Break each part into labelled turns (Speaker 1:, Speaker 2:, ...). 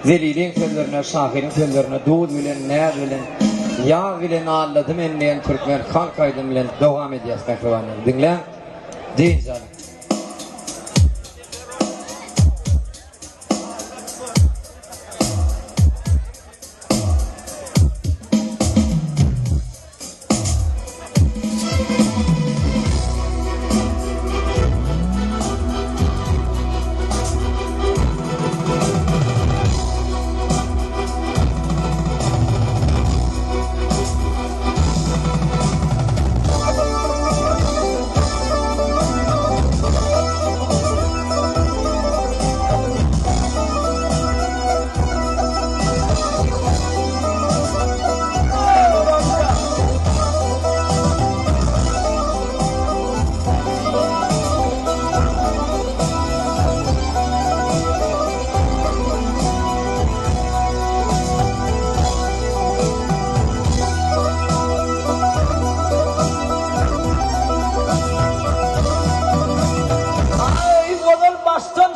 Speaker 1: Zelil'in sözlerine, Şahir'in sözlerine, Doğud bilen, Neyaz bilen, Yağ bilen ağladım enleyen Türkmen halk aydım bilen devam ediyaz kahramanım. Dinle, deyin canım.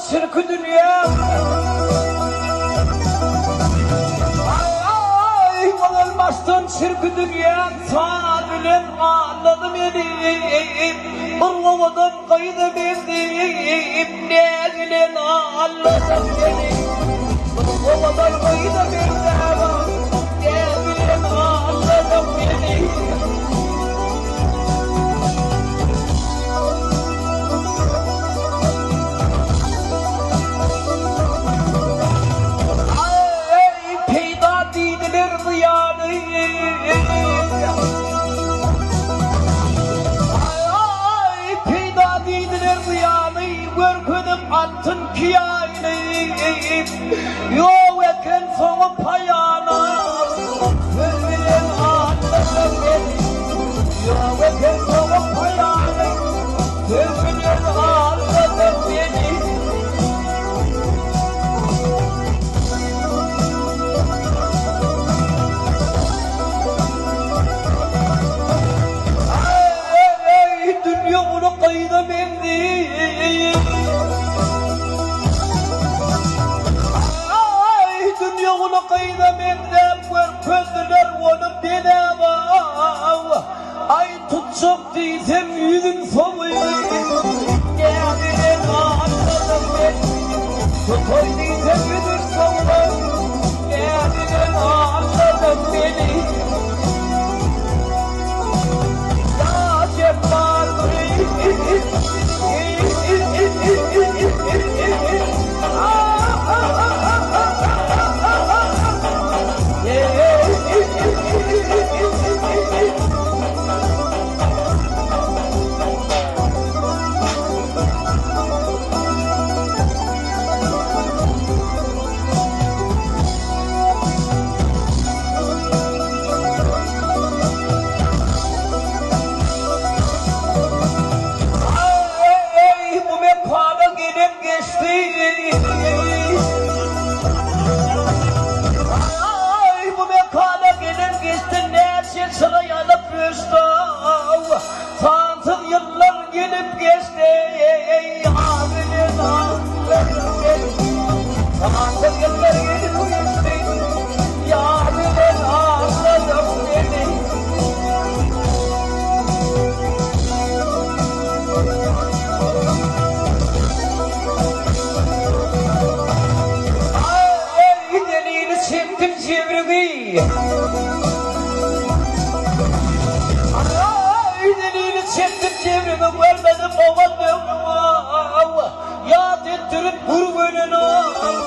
Speaker 2: Şirkü dünya ay olmazdan şirkü dünya sağ anladım elim Urlavadan kaydı bildim ne bilen anladım elim Urlavadan kaydı bildim ne bilen anladım elim Altın kiyayını Yok eken sonu payana Gözlerin anlasın beni Yok eken sonu payana Gözlerin anlasın beni Ay dünya bunu kayda bendi قيد من ذنب والفضل ونبدنا ay tutsak değilsem yüzün sonu Gelin anladım ben Tutoy değilsem yüzün sonu Gelin anladım beni Ya Cemal Ya dettirip vur önüne